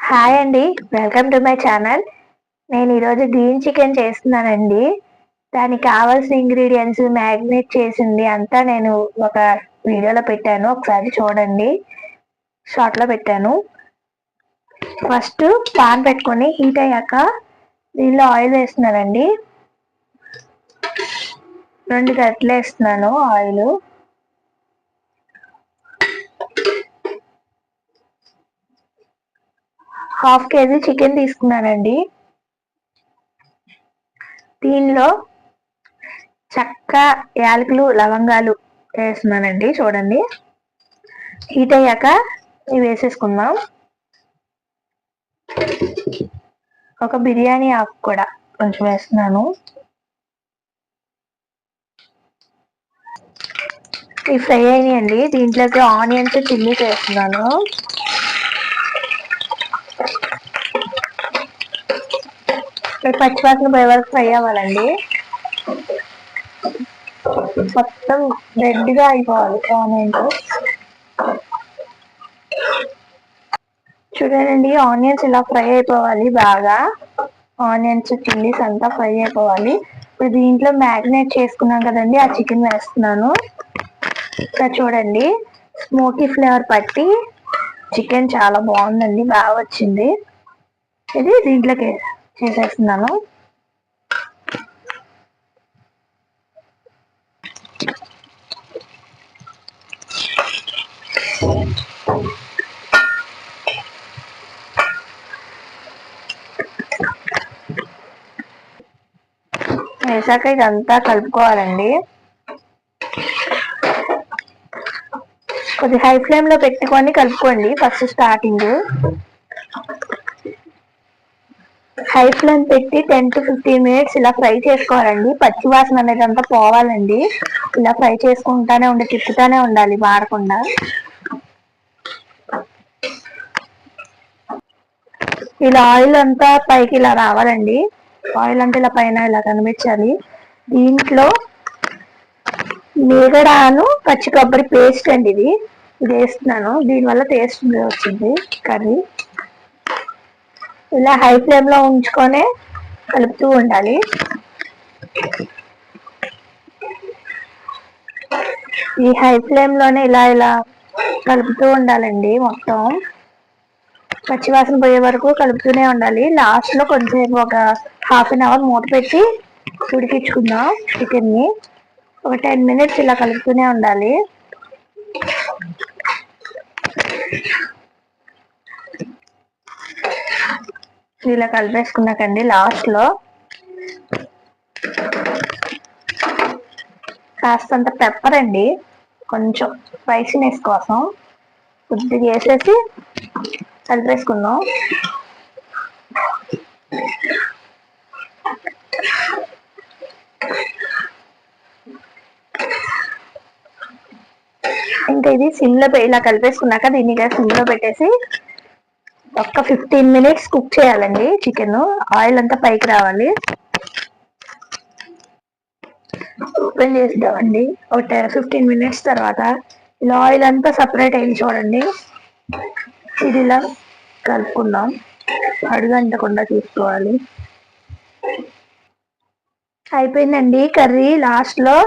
Hi అండి, welcome to my channel. నేను ఈరోజు గ్రీన్ చికెన్ చేస్తున్నానండి. దానికి కావాల్సిన ఇంగ్రీడియంట్స్, మ్యాగ్నేట్ చేసింది అంతా నేను ఒక వీడియోలో పెట్టాను, ఒకసారి చూడండి. షార్ట్లో పెట్టాను. ఫస్ట్ పాన్ పెట్టుకొని హీట్ అయ్యాక దీనిలో ఆయిల్ వేస్తున్నానండి. 2 గంటలు వేస్తున్నాను ఆయిల్. ½ కేజీ చికెన్ తీసుకున్నానండి. దీనిలో చెక్క, యాలకులు, లవంగాలు వేస్తున్నానండి. చూడండి, హీట్ అయ్యాక ఇవి వేసేసుకుందాం. ఒక బిర్యానీ ఆకు కూడా కొంచెం వేస్తున్నాను. ఇవి ఫ్రై అయినాయండి. దీంట్లోకి ఆనియన్స్, చిల్లీస్ వేస్తున్నాను. పచ్చివాసన పోయే వరకు ఫ్రై అవ్వాలండి. మొత్తం రెడ్గా అయిపోవాలి ఆనియన్స్. చూడండి, ఆనియన్స్ ఇలా ఫ్రై అయిపోవాలి బాగా. ఆనియన్స్, చిల్లీస్ అంతా ఫ్రై అయిపోవాలి. ఇప్పుడు దీంట్లో మ్యారినేట్ చేసుకున్నాం కదండి, ఆ చికెన్ వేస్తున్నాను. ఇక్కడ చూడండి, స్మోకీ ఫ్లేవర్ పట్టి చికెన్ చాలా బాగుందండి, బాగా వచ్చింది. ఇది దీంట్లోకి చేసేస్తున్నాను. వేసాక ఇదంతా కలుపుకోవాలండి. కొద్ది హై ఫ్లేమ్ లో పెట్టుకొని కలుపుకోండి ఫస్ట్ స్టార్టింగ్. హై ఫ్లేమ్ పెట్టి 10 to 15 minutes ఇలా ఫ్రై చేసుకోవాలండి. పచ్చి వాసన అనేది అంతా పోవాలండి. ఇలా ఫ్రై చేసుకుంటానే ఉండి తిప్పుతానే ఉండాలి మాడకుండా. ఇలా ఆయిల్ అంతా పైకి ఇలా రావాలండి. ఆయిల్ అంతా ఇలా పైన ఇలా కనిపించాలి. దీంట్లో మీగడాను, పచ్చి కొబ్బరి పేస్ట్ అండి ఇది వేస్తున్నాను. దీనివల్ల టేస్ట్ వచ్చింది కర్రీ. ఇలా హై ఫ్లేమ్ లో ఉంచుకొని కలుపుతూ ఉండాలి. ఈ హై ఫ్లేమ్ లోనే ఇలా ఇలా కలుపుతూ ఉండాలండి. మొత్తం పచ్చివాసన పోయే వరకు కలుపుతూనే ఉండాలి. లాస్ట్ లో కొంచెం ఒక ½ an hour మూత పెట్టి ఉడికించుకుందాం చికెన్ ని. ఒక 10 minutes ఇలా కలుపుతూనే ఉండాలి. ఇలా కలిపేసుకున్నాకండి లాస్ట్ లో కాస్తంత పెప్పర్ అండి, కొంచెం స్పైసీనెస్ కోసం కొద్దిగా వేసేసి కలిపేసుకుందాం. ఇంకా ఇది సిమ్ లో ఇలా కలిపేసుకున్నాక దీన్ని సిమ్ లో పెట్టేసి ఒక్క 15 minutes కుక్ చేయాలండి చికెన్. ఆయిల్ అంతా పైకి రావాలి. ఓపెన్ చేద్దామండి. ఒక 15 minutes తర్వాత ఇలా ఆయిల్ అంతా సపరేట్ అయింది చూడండి. ఇది ఇలా కలుపుకుందాం, అడుగంటకుండా చూసుకోవాలి. అయిపోయిందండి కర్రీ. లాస్ట్ లో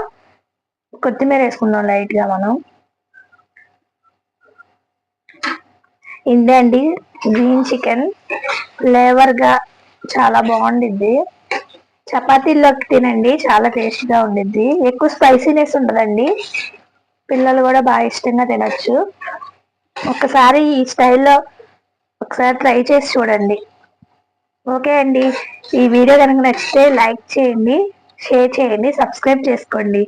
కొత్తిమీర వేసుకుందాం లైట్ గా మనం. ఇదే అండి గ్రీన్ చికెన్. ఫ్లేవర్ గా చాలా బాగుండిద్ది. చపాతీల్లోకి తినండి, చాలా టేస్ట్గా ఉండిద్ది. ఎక్కువ స్పైసీనెస్ ఉండదండి, పిల్లలు కూడా బాగా ఇష్టంగా తినచ్చు. ఒకసారి ఈ స్టైల్లో ఒకసారి ట్రై చేసి చూడండి. ఓకే అండి, ఈ వీడియో కనుక నచ్చితే లైక్ చేయండి, షేర్ చేయండి, సబ్స్క్రైబ్ చేసుకోండి.